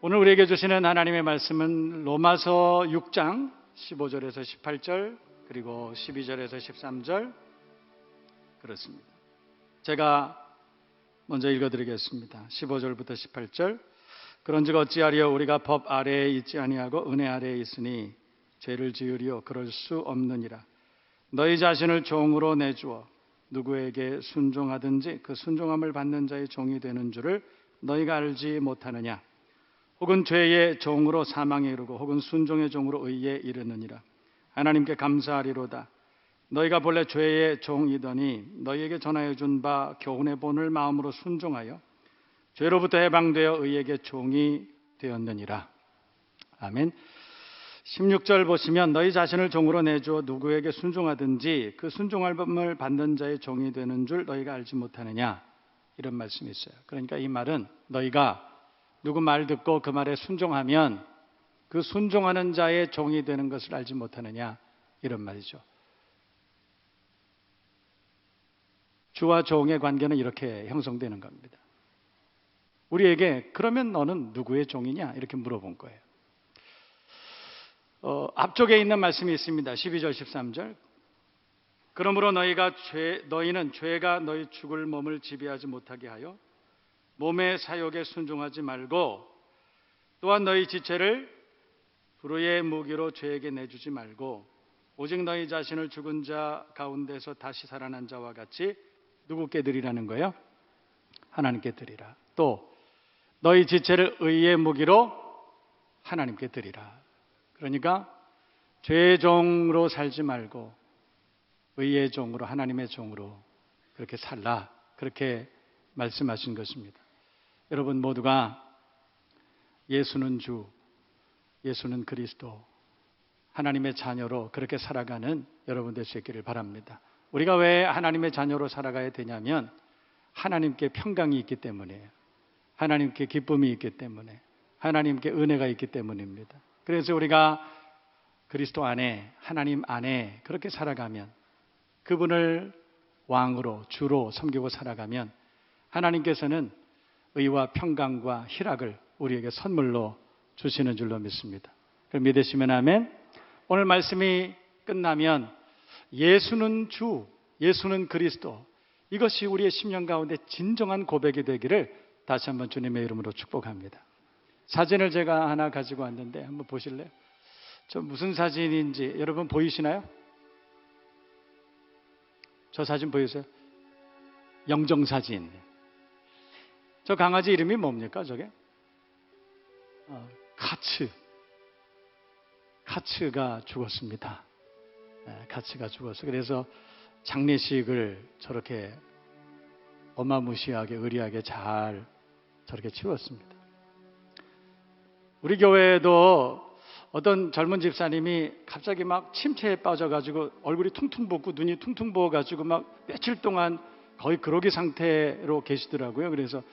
오늘 우리에게 주시는 하나님의 말씀은 로마서 6장 15절에서 18절 그리고 12절에서 13절 그렇습니다. 제가 먼저 읽어드리겠습니다. 15절부터 18절. 그런즉 어찌하리요 우리가 법 아래에 있지 아니하고 은혜 아래에 있으니 죄를 지으리요 그럴 수 없느니라. 너희 자신을 종으로 내주어 누구에게 순종하든지 그 순종함을 받는 자의 종이 되는 줄을 너희가 알지 못하느냐. 혹은 죄의 종으로 사망에 이르고 혹은 순종의 종으로 의에 이르느니라. 하나님께 감사하리로다. 너희가 본래 죄의 종이더니 너희에게 전하여 준 바 교훈의 본을 마음으로 순종하여 죄로부터 해방되어 의에게 종이 되었느니라. 아멘. 16절 보시면 너희 자신을 종으로 내주어 누구에게 순종하든지 그 순종함을 받는 자의 종이 되는 줄 너희가 알지 못하느냐, 이런 말씀이 있어요. 그러니까 이 말은 너희가 누구 말 듣고 그 말에 순종하면 그 순종하는 자의 종이 되는 것을 알지 못하느냐, 이런 말이죠. 주와 종의 관계는 이렇게 형성되는 겁니다. 우리에게 그러면 너는 누구의 종이냐 이렇게 물어본 거예요. 앞쪽에 있는 말씀이 있습니다. 12절 13절. 그러므로 너희는 죄가 너희 죽을 몸을 지배하지 못하게 하여 몸의 사욕에 순종하지 말고 또한 너희 지체를 불의의 무기로 죄에게 내주지 말고 오직 너희 자신을 죽은 자 가운데서 다시 살아난 자와 같이 누구께 드리라는 거예요? 하나님께 드리라. 또 너희 지체를 의의 무기로 하나님께 드리라. 그러니까 죄의 종으로 살지 말고 의의 종으로, 하나님의 종으로 그렇게 살라, 그렇게 말씀하신 것입니다. 여러분 모두가 예수는 주, 예수는 그리스도, 하나님의 자녀로 그렇게 살아가는 여러분 될 수 있기를 바랍니다. 우리가 왜 하나님의 자녀로 살아가야 되냐면 하나님께 평강이 있기 때문이에요. 하나님께 기쁨이 있기 때문에, 하나님께 은혜가 있기 때문입니다. 그래서 우리가 그리스도 안에, 하나님 안에 그렇게 살아가면, 그분을 왕으로, 주로 섬기고 살아가면 하나님께서는 의와 평강과 희락을 우리에게 선물로 주시는 줄로 믿습니다. 그럼 믿으시면 아멘. 오늘 말씀이 끝나면 예수는 주, 예수는 그리스도, 이것이 우리의 심령 가운데 진정한 고백이 되기를 다시 한번 주님의 이름으로 축복합니다. 사진을 제가 하나 가지고 왔는데 한번 보실래요? 저 무슨 사진인지 여러분 보이시나요? 저 사진 보이세요? 영정사진. 저 강아지 이름이 뭡니까 저게? 카츠가 죽었습니다. 카츠가 죽었어요. 그래서 장례식을 저렇게 어마무시하게 의리하게 잘 저렇게 치렀습니다. 우리 교회에도 어떤 젊은 집사님이 갑자기 막 침체에 빠져가지고 얼굴이 퉁퉁 붓고 눈이 퉁퉁 부어가지고 막 며칠 동안 거의 그러기 상태로 계시더라고요. 그래서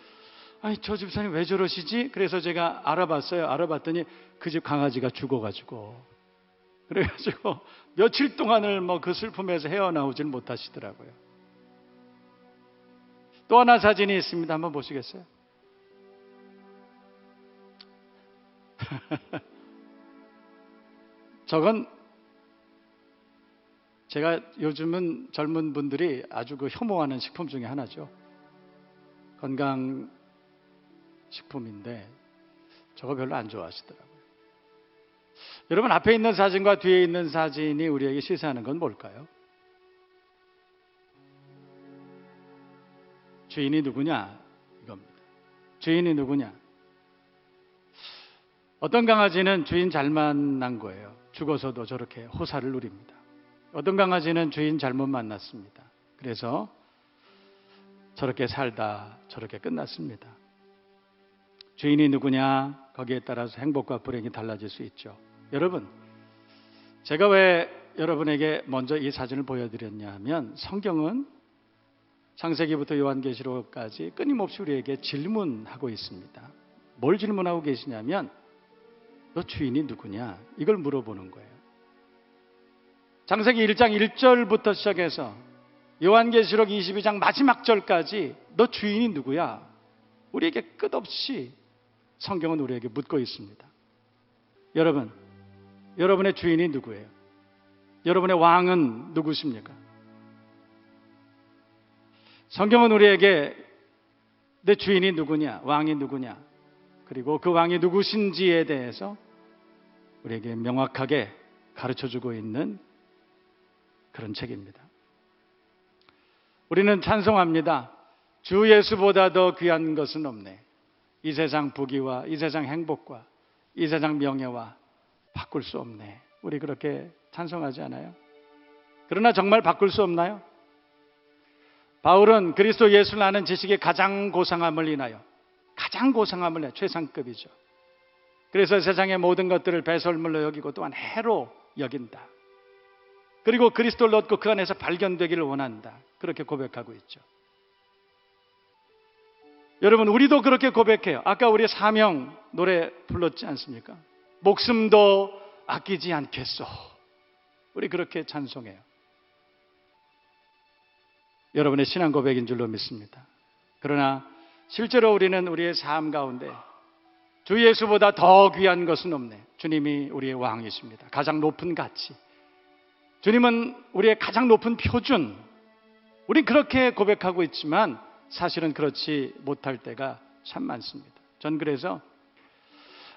아니 저 집사님 왜 저러시지? 그래서 제가 알아봤어요. 알아봤더니 그 집 강아지가 죽어가지고, 그래가지고 며칠 동안을 뭐 그 슬픔에서 헤어나오질 못하시더라고요. 또 하나 사진이 있습니다. 한번 보시겠어요? 저건 제가 요즘은 젊은 분들이 아주 혐오하는 식품 중에 하나죠. 건강식품인데 저거 별로 안 좋아하시더라고요. 여러분 앞에 있는 사진과 뒤에 있는 사진이 우리에게 시사하는 건 뭘까요? 주인이 누구냐? 이겁니다. 주인이 누구냐? 어떤 강아지는 주인 잘 만난 거예요. 죽어서도 저렇게 호사를 누립니다. 어떤 강아지는 주인 잘못 만났습니다. 그래서 저렇게 살다 저렇게 끝났습니다. 주인이 누구냐? 거기에 따라서 행복과 불행이 달라질 수 있죠. 여러분, 제가 왜 여러분에게 먼저 이 사진을 보여드렸냐 하면 성경은 창세기부터 요한계시록까지 끊임없이 우리에게 질문하고 있습니다. 뭘 질문하고 계시냐면 너 주인이 누구냐? 이걸 물어보는 거예요. 창세기 1장 1절부터 시작해서 요한계시록 22장 마지막 절까지 너 주인이 누구야? 우리에게 끝없이 성경은 우리에게 묻고 있습니다. 여러분, 여러분의 주인이 누구예요? 여러분의 왕은 누구십니까? 성경은 우리에게 내 주인이 누구냐, 왕이 누구냐, 그리고 그 왕이 누구신지에 대해서 우리에게 명확하게 가르쳐주고 있는 그런 책입니다. 우리는 찬송합니다. 주 예수보다 더 귀한 것은 없네. 이 세상 부귀와 이 세상 행복과 이 세상 명예와 바꿀 수 없네. 우리 그렇게 찬송하지 않아요? 그러나 정말 바꿀 수 없나요? 바울은 그리스도 예수를 아는 지식의 가장 고상함을 인하여, 가장 고상함을 인하여, 최상급이죠. 그래서 세상의 모든 것들을 배설물로 여기고 또한 해로 여긴다. 그리고 그리스도를 얻고 그 안에서 발견되기를 원한다. 그렇게 고백하고 있죠. 여러분, 우리도 그렇게 고백해요. 아까 우리 사명 노래 불렀지 않습니까? 목숨도 아끼지 않겠소. 우리 그렇게 찬송해요. 여러분의 신앙 고백인 줄로 믿습니다. 그러나 실제로 우리는 우리의 삶 가운데 주 예수보다 더 귀한 것은 없네. 주님이 우리의 왕이십니다. 가장 높은 가치. 주님은 우리의 가장 높은 표준. 우린 그렇게 고백하고 있지만 사실은 그렇지 못할 때가 참 많습니다. 전 그래서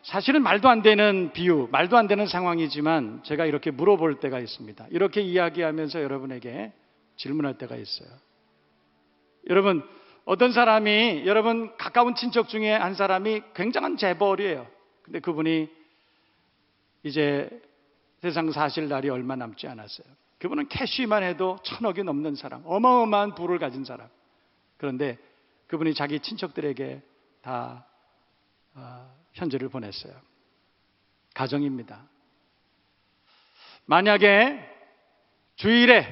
사실은 말도 안 되는 비유, 말도 안 되는 상황이지만 제가 이렇게 물어볼 때가 있습니다. 이렇게 이야기하면서 여러분에게 질문할 때가 있어요. 여러분, 어떤 사람이, 여러분 가까운 친척 중에 한 사람이 굉장한 재벌이에요. 근데 그분이 이제 세상 사실 날이 얼마 남지 않았어요. 그분은 캐시만 해도 1,000억이 넘는 사람, 어마어마한 부를 가진 사람. 그런데 그분이 자기 친척들에게 다 편지를 보냈어요. 가정입니다. 만약에 주일에,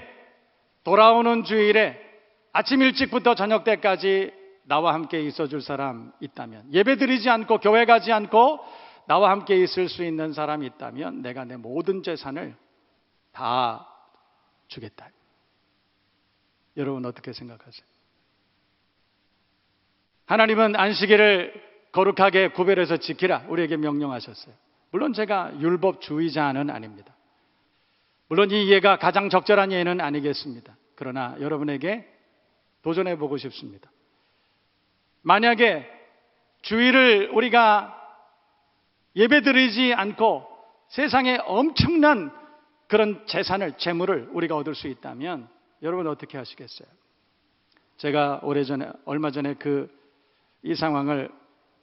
돌아오는 주일에 아침 일찍부터 저녁 때까지 나와 함께 있어줄 사람 있다면, 예배드리지 않고 교회 가지 않고 나와 함께 있을 수 있는 사람이 있다면 내가 내 모든 재산을 다 주겠다. 여러분 어떻게 생각하세요? 하나님은 안식일을 거룩하게 구별해서 지키라 우리에게 명령하셨어요. 물론 제가 율법주의자는 아닙니다. 물론 이 예가 가장 적절한 예는 아니겠습니다. 그러나 여러분에게 도전해보고 싶습니다. 만약에 주일을 우리가 예배드리지 않고 세상에 엄청난 그런 재산을, 재물을 우리가 얻을 수 있다면 여러분 어떻게 하시겠어요? 제가 얼마 전에 이 상황을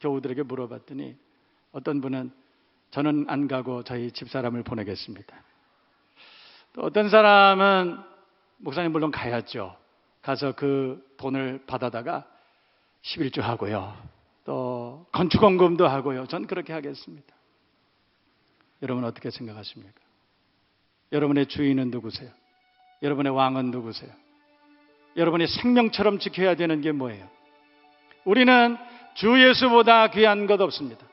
교우들에게 물어봤더니 어떤 분은 저는 안 가고 저희 집사람을 보내겠습니다. 또 어떤 사람은 목사님 물론 가야죠. 가서 그 돈을 받아다가 11조 하고요. 또 건축원금도 하고요. 전 그렇게 하겠습니다. 여러분 어떻게 생각하십니까? 여러분의 주인은 누구세요? 여러분의 왕은 누구세요? 여러분이 생명처럼 지켜야 되는 게 뭐예요? 우리는 주 예수보다 귀한 것 없습니다.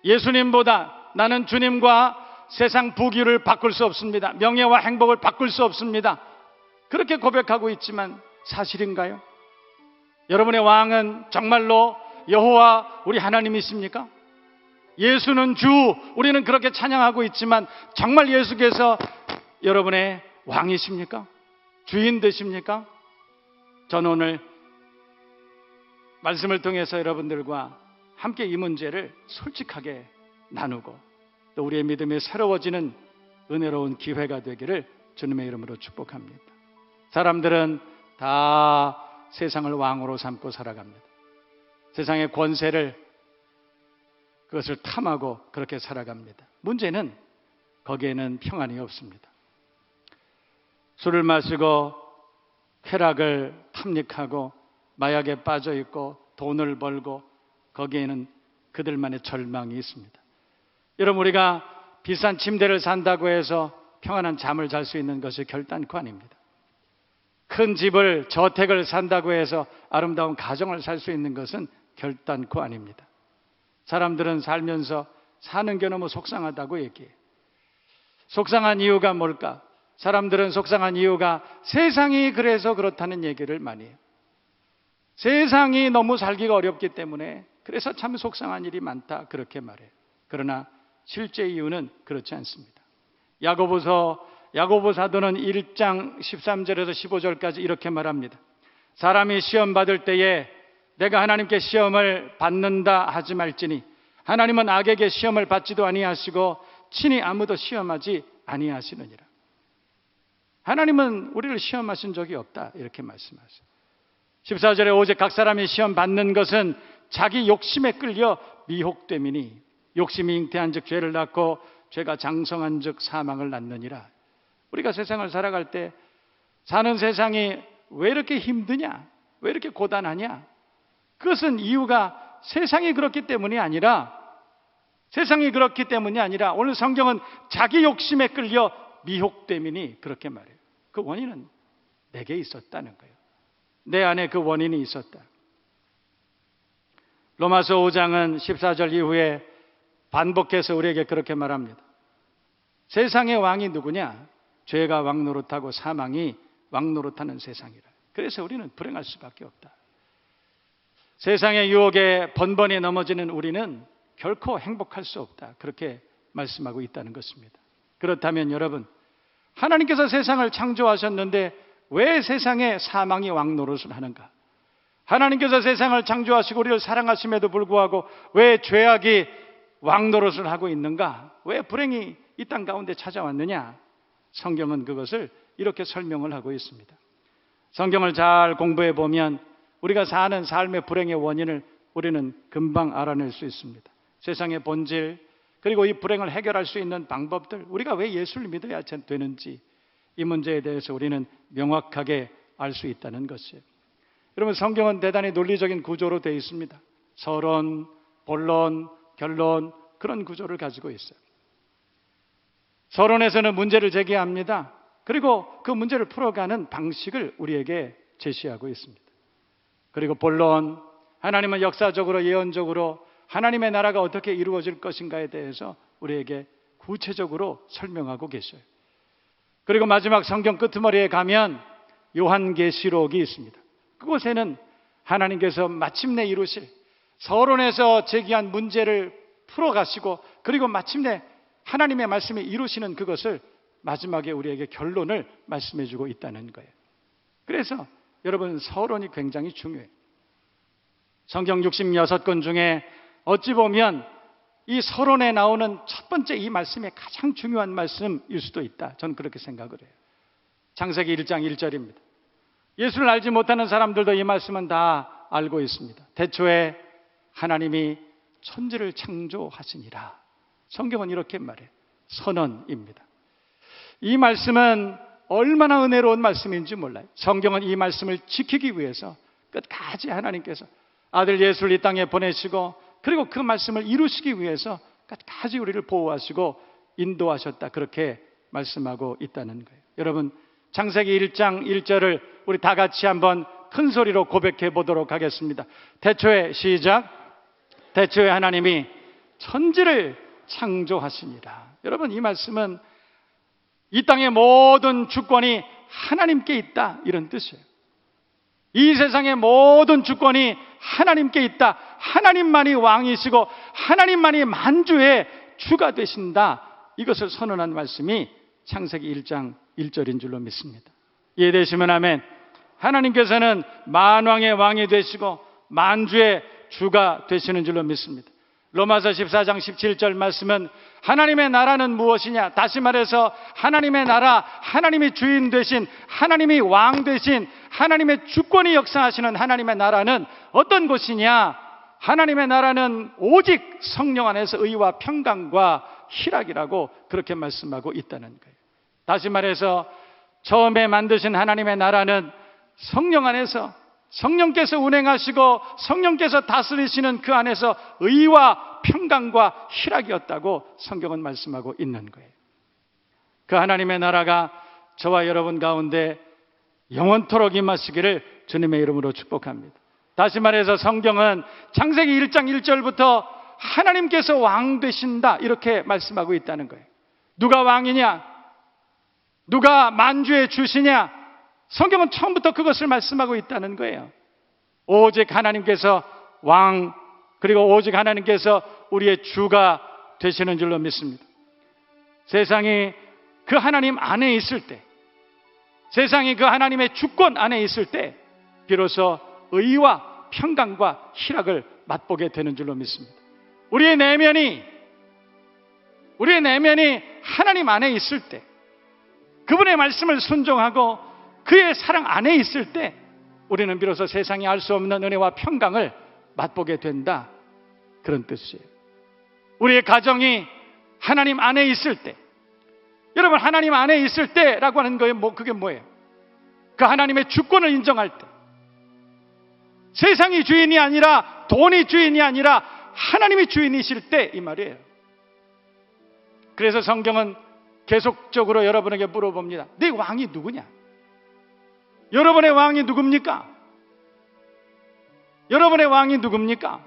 예수님보다 나는 주님과 세상 부귀를 바꿀 수 없습니다. 명예와 행복을 바꿀 수 없습니다. 그렇게 고백하고 있지만 사실인가요? 여러분의 왕은 정말로 여호와 우리 하나님이십니까? 예수는 주, 우리는 그렇게 찬양하고 있지만 정말 예수께서 여러분의 왕이십니까? 주인 되십니까? 저는 오늘 말씀을 통해서 여러분들과 함께 이 문제를 솔직하게 나누고 또 우리의 믿음이 새로워지는 은혜로운 기회가 되기를 주님의 이름으로 축복합니다. 사람들은 다 세상을 왕으로 삼고 살아갑니다. 세상의 권세를 그것을 탐하고 그렇게 살아갑니다. 문제는 거기에는 평안이 없습니다. 술을 마시고 쾌락을 탐닉하고 마약에 빠져 있고 돈을 벌고 거기에는 그들만의 절망이 있습니다. 여러분 우리가 비싼 침대를 산다고 해서 평안한 잠을 잘 수 있는 것이 결단코 아닙니다. 큰 집을 저택을 산다고 해서 아름다운 가정을 살 수 있는 것은 결단코 아닙니다. 사람들은 살면서 사는 게 너무 속상하다고 얘기해요. 속상한 이유가 뭘까? 사람들은 속상한 이유가 세상이 그래서 그렇다는 얘기를 많이 해요. 세상이 너무 살기가 어렵기 때문에 그래서 참 속상한 일이 많다 그렇게 말해요. 그러나 실제 이유는 그렇지 않습니다. 야고보 사도는 1장 13절에서 15절까지 이렇게 말합니다. 사람이 시험 받을 때에 내가 하나님께 시험을 받는다 하지 말지니 하나님은 악에게 시험을 받지도 아니하시고 친히 아무도 시험하지 아니하시느니라. 하나님은 우리를 시험하신 적이 없다 이렇게 말씀하세요. 14절에 오직 각 사람이 시험 받는 것은 자기 욕심에 끌려 미혹됨이니 욕심이 잉태한 즉 죄를 낳고 죄가 장성한 즉 사망을 낳느니라. 우리가 세상을 살아갈 때 사는 세상이 왜 이렇게 힘드냐? 왜 이렇게 고단하냐? 그것은 이유가 세상이 그렇기 때문이 아니라 오늘 성경은 자기 욕심에 끌려 미혹됨이니 그렇게 말해요. 그 원인은 내게 있었다는 거예요. 내 안에 그 원인이 있었다. 로마서 5장은 14절 이후에 반복해서 우리에게 그렇게 말합니다. 세상의 왕이 누구냐? 죄가 왕 노릇하고 사망이 왕 노릇하는 세상이라. 그래서 우리는 불행할 수밖에 없다. 세상의 유혹에 번번이 넘어지는 우리는 결코 행복할 수 없다. 그렇게 말씀하고 있다는 것입니다. 그렇다면 여러분, 하나님께서 세상을 창조하셨는데 왜 세상에 사망이 왕 노릇을 하는가? 하나님께서 세상을 창조하시고 우리를 사랑하심에도 불구하고 왜 죄악이 왕 노릇을 하고 있는가? 왜 불행이 이 땅 가운데 찾아왔느냐? 성경은 그것을 이렇게 설명을 하고 있습니다. 성경을 잘 공부해 보면 우리가 사는 삶의 불행의 원인을 우리는 금방 알아낼 수 있습니다. 세상의 본질, 그리고 이 불행을 해결할 수 있는 방법들, 우리가 왜 예수를 믿어야 되는지 이 문제에 대해서 우리는 명확하게 알 수 있다는 것이에요. 여러분, 성경은 대단히 논리적인 구조로 되어 있습니다. 서론, 본론, 결론, 그런 구조를 가지고 있어요. 서론에서는 문제를 제기합니다. 그리고 그 문제를 풀어가는 방식을 우리에게 제시하고 있습니다. 그리고 본론, 하나님은 역사적으로 예언적으로 하나님의 나라가 어떻게 이루어질 것인가에 대해서 우리에게 구체적으로 설명하고 계셔요. 그리고 마지막 성경 끄트머리에 가면 요한계시록이 있습니다. 그곳에는 하나님께서 마침내 이루실 서론에서 제기한 문제를 풀어가시고 그리고 마침내 하나님의 말씀이 이루시는 그것을 마지막에 우리에게 결론을 말씀해주고 있다는 거예요. 그래서 여러분, 서론이 굉장히 중요해요. 성경 66권 중에 어찌 보면 이 서론에 나오는 첫 번째 이 말씀이 가장 중요한 말씀일 수도 있다. 저는 그렇게 생각을 해요. 창세기 1장 1절입니다. 예수를 알지 못하는 사람들도 이 말씀은 다 알고 있습니다. 태초에 하나님이 천지를 창조하시니라. 성경은 이렇게 말해요. 선언입니다. 이 말씀은 얼마나 은혜로운 말씀인지 몰라요. 성경은 이 말씀을 지키기 위해서 끝까지 하나님께서 아들 예수를 이 땅에 보내시고 그리고 그 말씀을 이루시기 위해서 끝까지 우리를 보호하시고 인도하셨다. 그렇게 말씀하고 있다는 거예요. 여러분, 창세기 1장 1절을 우리 다 같이 한번 큰 소리로 고백해 보도록 하겠습니다. 태초에 시작. 태초에 하나님이 천지를 창조하시니라. 여러분, 이 말씀은 이 땅의 모든 주권이 하나님께 있다, 이런 뜻이에요. 이 세상의 모든 주권이 하나님께 있다. 하나님만이 왕이시고 하나님만이 만주의 주가 되신다. 이것을 선언한 말씀이 창세기 1장 1절인 줄로 믿습니다. 이해되시면 아멘. 하나님께서는 만왕의 왕이 되시고 만주의 주가 되시는 줄로 믿습니다. 로마서 14장 17절 말씀은 하나님의 나라는 무엇이냐? 다시 말해서 하나님의 나라, 하나님이 주인 되신, 하나님이 왕 되신, 하나님의 주권이 역사하시는 하나님의 나라는 어떤 곳이냐? 하나님의 나라는 오직 성령 안에서 의와 평강과 희락이라고 그렇게 말씀하고 있다는 거예요. 다시 말해서 처음에 만드신 하나님의 나라는 성령 안에서 성령께서 운행하시고 성령께서 다스리시는 그 안에서 의와 평강과 희락이었다고 성경은 말씀하고 있는 거예요. 그 하나님의 나라가 저와 여러분 가운데 영원토록 임하시기를 주님의 이름으로 축복합니다. 다시 말해서 성경은 창세기 1장 1절부터 하나님께서 왕 되신다 이렇게 말씀하고 있다는 거예요. 누가 왕이냐? 누가 만주의 주시냐? 성경은 처음부터 그것을 말씀하고 있다는 거예요. 오직 하나님께서 왕 그리고 오직 하나님께서 우리의 주가 되시는 줄로 믿습니다. 세상이 그 하나님 안에 있을 때, 세상이 그 하나님의 주권 안에 있을 때 비로소 의와 평강과 희락을 맛보게 되는 줄로 믿습니다. 우리의 내면이 하나님 안에 있을 때, 그분의 말씀을 순종하고 그의 사랑 안에 있을 때 우리는 비로소 세상이 알 수 없는 은혜와 평강을 맛보게 된다, 그런 뜻이에요. 우리의 가정이 하나님 안에 있을 때, 여러분, 하나님 안에 있을 때라고 하는 거예요. 그게 뭐예요? 그 하나님의 주권을 인정할 때, 세상이 주인이 아니라, 돈이 주인이 아니라 하나님이 주인이실 때, 이 말이에요. 그래서 성경은 계속적으로 여러분에게 물어봅니다. 네 왕이 누구냐? 여러분의 왕이 누굽니까? 여러분의 왕이 누굽니까?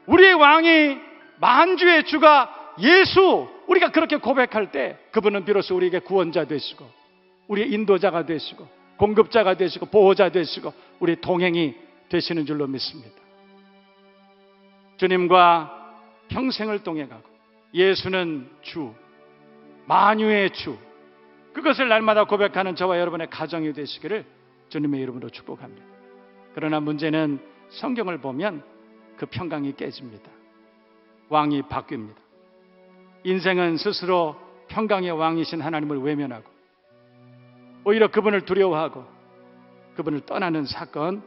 우리의 왕이 만주의 주가 예수, 우리가 그렇게 고백할 때 그분은 비로소 우리에게 구원자 되시고, 우리의 인도자가 되시고, 공급자가 되시고, 보호자 되시고, 우리의 동행이 되시는 줄로 믿습니다. 주님과 평생을 동행하고 예수는 주, 만유의 주, 그것을 날마다 고백하는 저와 여러분의 가정이 되시기를 주님의 이름으로 축복합니다. 그러나 문제는 성경을 보면 그 평강이 깨집니다. 왕이 바뀝니다. 인생은 스스로 평강의 왕이신 하나님을 외면하고 오히려 그분을 두려워하고 그분을 떠나는 사건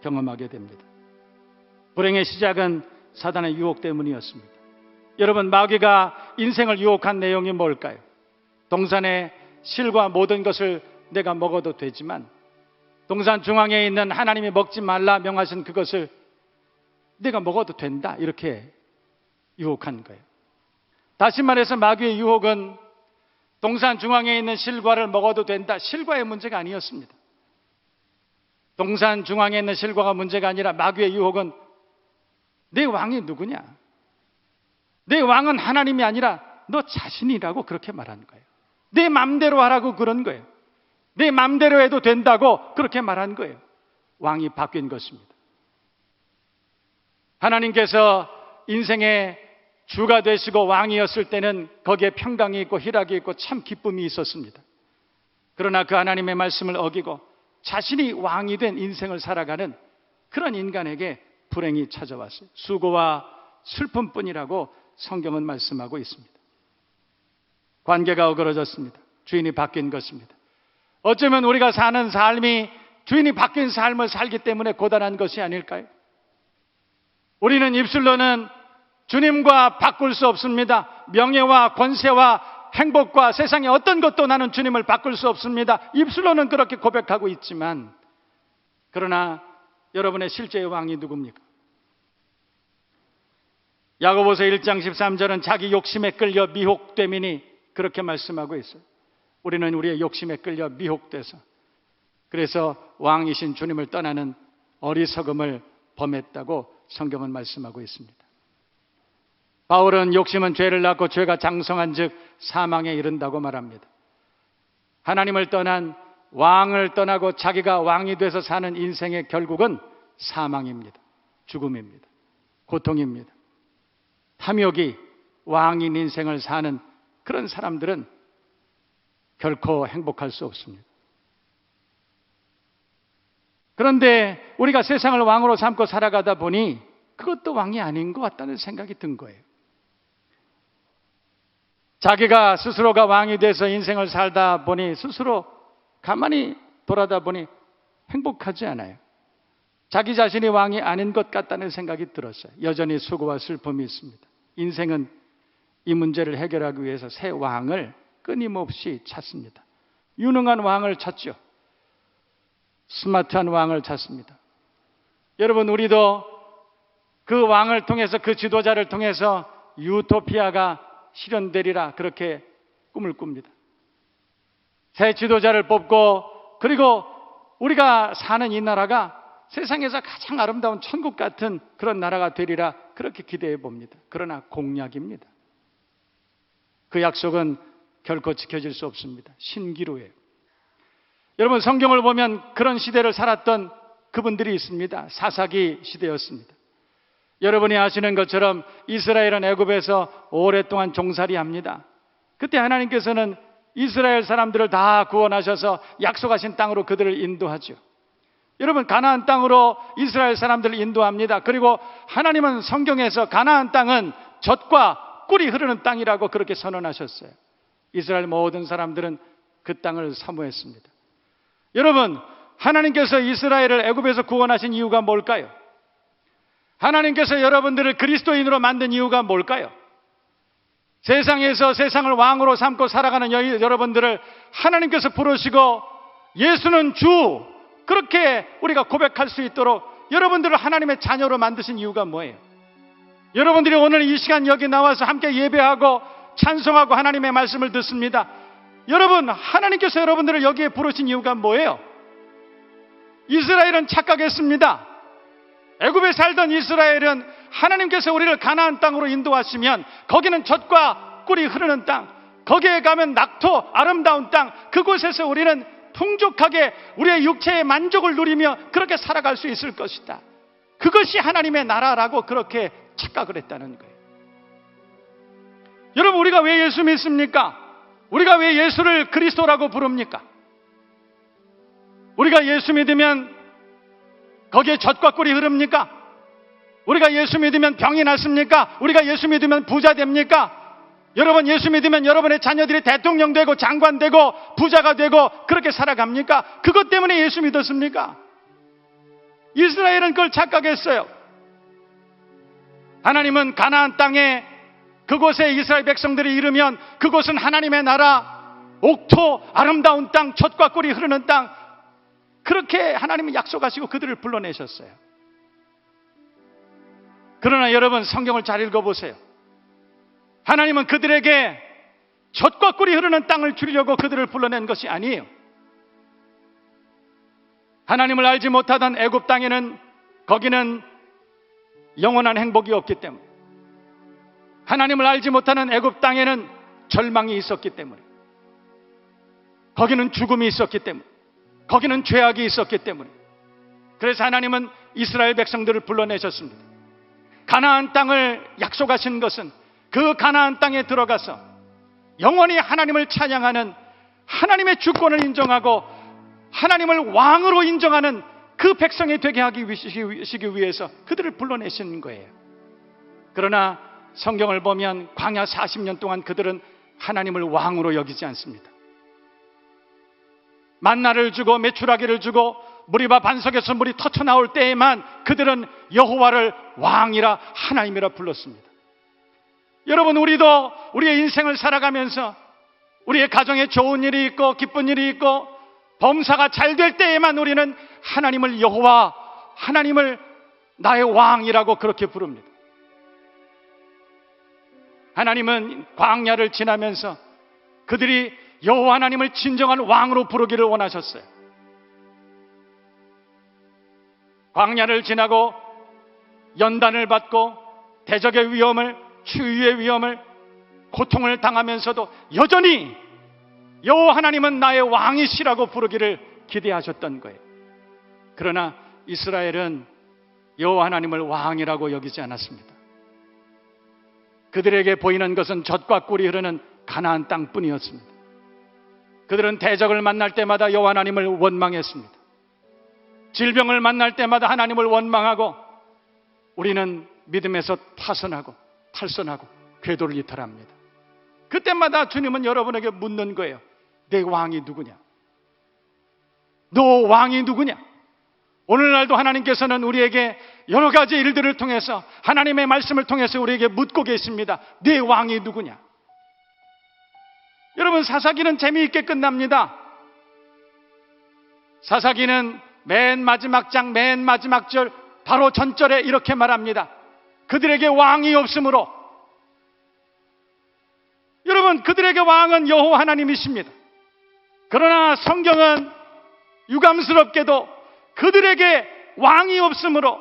경험하게 됩니다. 불행의 시작은 사단의 유혹 때문이었습니다. 여러분, 마귀가 인생을 유혹한 내용이 뭘까요? 동산의 실과 모든 것을 내가 먹어도 되지만 동산 중앙에 있는 하나님이 먹지 말라 명하신 그것을 내가 먹어도 된다, 이렇게 유혹한 거예요. 다시 말해서 마귀의 유혹은 동산 중앙에 있는 실과를 먹어도 된다, 실과의 문제가 아니었습니다. 동산 중앙에 있는 실과가 문제가 아니라 마귀의 유혹은 내 왕이 누구냐? 내 왕은 하나님이 아니라 너 자신이라고 그렇게 말하는 거예요. 내 맘대로 하라고 그런 거예요. 내 맘대로 해도 된다고 그렇게 말한 거예요. 왕이 바뀐 것입니다. 하나님께서 인생의 주가 되시고 왕이었을 때는 거기에 평강이 있고 희락이 있고 참 기쁨이 있었습니다. 그러나 그 하나님의 말씀을 어기고 자신이 왕이 된 인생을 살아가는 그런 인간에게 불행이 찾아왔어요. 수고와 슬픔뿐이라고 성경은 말씀하고 있습니다. 관계가 어그러졌습니다. 주인이 바뀐 것입니다. 어쩌면 우리가 사는 삶이 주인이 바뀐 삶을 살기 때문에 고단한 것이 아닐까요? 우리는 입술로는 주님과 바꿀 수 없습니다. 명예와 권세와 행복과 세상의 어떤 것도 나는 주님을 바꿀 수 없습니다. 입술로는 그렇게 고백하고 있지만, 그러나 여러분의 실제의 왕이 누굽니까? 야고보서 1장 13절은 자기 욕심에 끌려 미혹됨이니 그렇게 말씀하고 있어요. 우리는 우리의 욕심에 끌려 미혹돼서, 그래서 왕이신 주님을 떠나는 어리석음을 범했다고 성경은 말씀하고 있습니다. 바울은 욕심은 죄를 낳고 죄가 장성한 즉 사망에 이른다고 말합니다. 하나님을 떠난, 왕을 떠나고 자기가 왕이 돼서 사는 인생의 결국은 사망입니다. 죽음입니다. 고통입니다. 탐욕이 왕인 인생을 사는 그런 사람들은 결코 행복할 수 없습니다. 그런데 우리가 세상을 왕으로 삼고 살아가다 보니 그것도 왕이 아닌 것 같다는 생각이 든 거예요. 자기가 스스로가 왕이 돼서 인생을 살다 보니 스스로 가만히 돌아다 보니 행복하지 않아요. 자기 자신이 왕이 아닌 것 같다는 생각이 들었어요. 여전히 수고와 슬픔이 있습니다. 인생은 이 문제를 해결하기 위해서 새 왕을 끊임없이 찾습니다. 유능한 왕을 찾죠. 스마트한 왕을 찾습니다. 여러분, 우리도 그 왕을 통해서, 그 지도자를 통해서 유토피아가 실현되리라 그렇게 꿈을 꿉니다. 새 지도자를 뽑고, 그리고 우리가 사는 이 나라가 세상에서 가장 아름다운 천국 같은 그런 나라가 되리라 그렇게 기대해 봅니다. 그러나 공약입니다. 그 약속은 결코 지켜질 수 없습니다. 신기루예요. 여러분, 성경을 보면 그런 시대를 살았던 그분들이 있습니다. 사사기 시대였습니다. 여러분이 아시는 것처럼 이스라엘은 애굽에서 오랫동안 종살이합니다. 그때 하나님께서는 이스라엘 사람들을 다 구원하셔서 약속하신 땅으로 그들을 인도하죠. 여러분, 가나안 땅으로 이스라엘 사람들을 인도합니다. 그리고 하나님은 성경에서 가나안 땅은 젖과 꿀이 흐르는 땅이라고 그렇게 선언하셨어요. 이스라엘 모든 사람들은 그 땅을 사모했습니다. 여러분, 하나님께서 이스라엘을 애굽에서 구원하신 이유가 뭘까요? 하나님께서 여러분들을 그리스도인으로 만든 이유가 뭘까요? 세상에서 세상을 왕으로 삼고 살아가는 여러분들을 하나님께서 부르시고 예수는 주, 그렇게 우리가 고백할 수 있도록 여러분들을 하나님의 자녀로 만드신 이유가 뭐예요? 여러분들이 오늘 이 시간 여기 나와서 함께 예배하고 찬송하고 하나님의 말씀을 듣습니다. 여러분, 하나님께서 여러분들을 여기에 부르신 이유가 뭐예요? 이스라엘은 착각했습니다. 애굽에 살던 이스라엘은 하나님께서 우리를 가나안 땅으로 인도하시면 거기는 젖과 꿀이 흐르는 땅, 거기에 가면 낙토 아름다운 땅, 그곳에서 우리는 풍족하게 우리의 육체의 만족을 누리며 그렇게 살아갈 수 있을 것이다. 그것이 하나님의 나라라고 그렇게 착각을 했다는 거예요. 여러분, 우리가 왜 예수 믿습니까? 우리가 왜 예수를 그리스도라고 부릅니까? 우리가 예수 믿으면 거기에 젖과 꿀이 흐릅니까? 우리가 예수 믿으면 병이 낫습니까? 우리가 예수 믿으면 부자 됩니까? 여러분, 예수 믿으면 여러분의 자녀들이 대통령 되고 장관 되고 부자가 되고 그렇게 살아갑니까? 그것 때문에 예수 믿었습니까? 이스라엘은 그걸 착각했어요. 하나님은 가나안 땅에 그곳에 이스라엘 백성들이 이르면 그곳은 하나님의 나라, 옥토, 아름다운 땅, 젖과 꿀이 흐르는 땅, 그렇게 하나님은 약속하시고 그들을 불러내셨어요. 그러나 여러분, 성경을 잘 읽어보세요. 하나님은 그들에게 젖과 꿀이 흐르는 땅을 주려고 그들을 불러낸 것이 아니에요. 하나님을 알지 못하던 애굽 땅에는 거기는 영원한 행복이 없기 때문에, 하나님을 알지 못하는 애굽 땅에는 절망이 있었기 때문에, 거기는 죽음이 있었기 때문에, 거기는 죄악이 있었기 때문에, 그래서 하나님은 이스라엘 백성들을 불러내셨습니다. 가나안 땅을 약속하신 것은 그 가나안 땅에 들어가서 영원히 하나님을 찬양하는, 하나님의 주권을 인정하고 하나님을 왕으로 인정하는 그 백성이 되게 하기 위해서 그들을 불러내신 거예요. 그러나 성경을 보면 광야 40년 동안 그들은 하나님을 왕으로 여기지 않습니다. 만나를 주고 메추라기를 주고 무리바 반석에서 물이 터쳐나올 때에만 그들은 여호와를 왕이라 하나님이라 불렀습니다. 여러분, 우리도 우리의 인생을 살아가면서 우리의 가정에 좋은 일이 있고 기쁜 일이 있고 범사가 잘 될 때에만 우리는 하나님을 여호와, 하나님을 나의 왕이라고 그렇게 부릅니다. 하나님은 광야를 지나면서 그들이 여호와 하나님을 진정한 왕으로 부르기를 원하셨어요. 광야를 지나고 연단을 받고 대적의 위험을, 추위의 위험을, 고통을 당하면서도 여전히 여호와 하나님은 나의 왕이시라고 부르기를 기대하셨던 거예요. 그러나 이스라엘은 여호와 하나님을 왕이라고 여기지 않았습니다. 그들에게 보이는 것은 젖과 꿀이 흐르는 가나안 땅뿐이었습니다. 그들은 대적을 만날 때마다 여호와 하나님을 원망했습니다. 질병을 만날 때마다 하나님을 원망하고 우리는 믿음에서 파선하고 탈선하고 궤도를 이탈합니다. 그때마다 주님은 여러분에게 묻는 거예요. 내 왕이 누구냐? 너 왕이 누구냐? 오늘날도 하나님께서는 우리에게 여러 가지 일들을 통해서, 하나님의 말씀을 통해서 우리에게 묻고 계십니다. 내 왕이 누구냐? 여러분, 사사기는 재미있게 끝납니다. 사사기는 맨 마지막 장, 맨 마지막 절, 바로 전절에 이렇게 말합니다. 그들에게 왕이 없으므로. 여러분, 그들에게 왕은 여호와 하나님이십니다. 그러나 성경은 유감스럽게도 그들에게 왕이 없으므로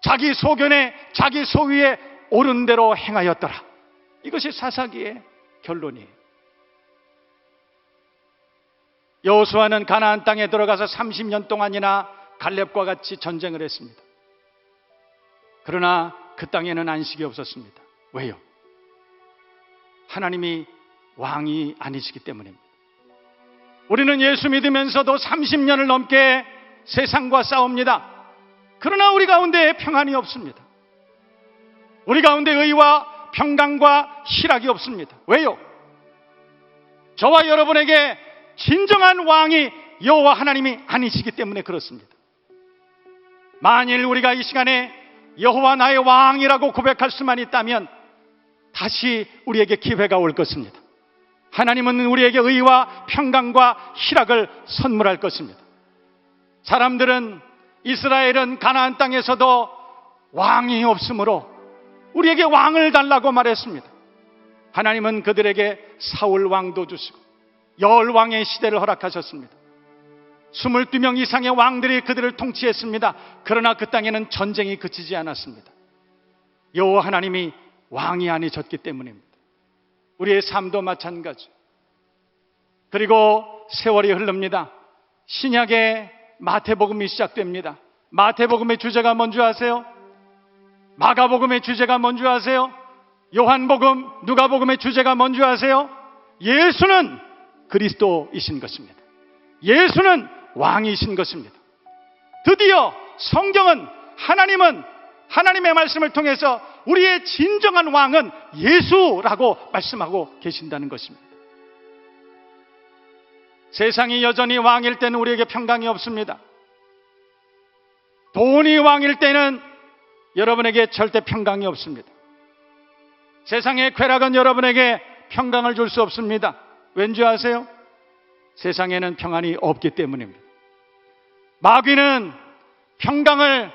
자기 소견에, 자기 소위에 옳은 대로 행하였더라. 이것이 사사기의 결론이에요. 여호수아는 가나안 땅에 들어가서 30년 동안이나 갈렙과 같이 전쟁을 했습니다. 그러나 그 땅에는 안식이 없었습니다. 왜요? 하나님이 왕이 아니시기 때문입니다. 우리는 예수 믿으면서도 30년을 넘게 세상과 싸웁니다. 그러나 우리 가운데 평안이 없습니다. 우리 가운데 의와 평강과 희락이 없습니다. 왜요? 저와 여러분에게 진정한 왕이 여호와 하나님이 아니시기 때문에 그렇습니다. 만일 우리가 이 시간에 여호와 나의 왕이라고 고백할 수만 있다면 다시 우리에게 기회가 올 것입니다. 하나님은 우리에게 의와 평강과 희락을 선물할 것입니다. 사람들은 이스라엘은 가나안 땅에서도 왕이 없으므로 우리에게 왕을 달라고 말했습니다. 하나님은 그들에게 사울 왕도 주시고 열왕의 시대를 허락하셨습니다. 22명 이상의 왕들이 그들을 통치했습니다. 그러나 그 땅에는 전쟁이 그치지 않았습니다. 여호와 하나님이 왕이 아니셨기 때문입니다. 우리의 삶도 마찬가지. 그리고 세월이 흐릅니다. 신약의 마태복음이 시작됩니다. 마태복음의 주제가 뭔지 아세요? 마가복음의 주제가 뭔지 아세요? 요한복음, 누가복음의 주제가 뭔지 아세요? 예수는 그리스도이신 것입니다. 예수는 왕이신 것입니다. 드디어 성경은 하나님은 하나님의 말씀을 통해서 우리의 진정한 왕은 예수라고 말씀하고 계신다는 것입니다. 세상이 여전히 왕일 때는 우리에게 평강이 없습니다. 돈이 왕일 때는 여러분에게 절대 평강이 없습니다. 세상의 쾌락은 여러분에게 평강을 줄 수 없습니다. 왠지 아세요? 세상에는 평안이 없기 때문입니다. 마귀는 평강을,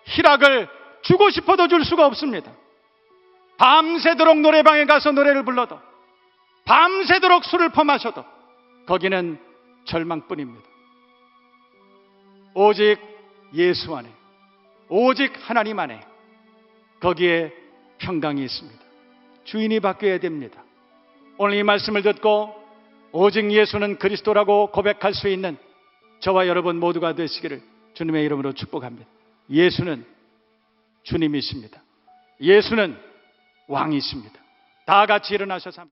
희락을 주고 싶어도 줄 수가 없습니다. 밤새도록 노래방에 가서 노래를 불러도, 밤새도록 술을 퍼마셔도 거기는 절망뿐입니다. 오직 예수 안에, 오직 하나님 안에 거기에 평강이 있습니다. 주인이 바뀌어야 됩니다. 오늘 이 말씀을 듣고 오직 예수는 그리스도라고 고백할 수 있는 저와 여러분 모두가 되시기를 주님의 이름으로 축복합니다. 예수는 주님이십니다. 예수는 왕이십니다. 다 같이 일어나셔서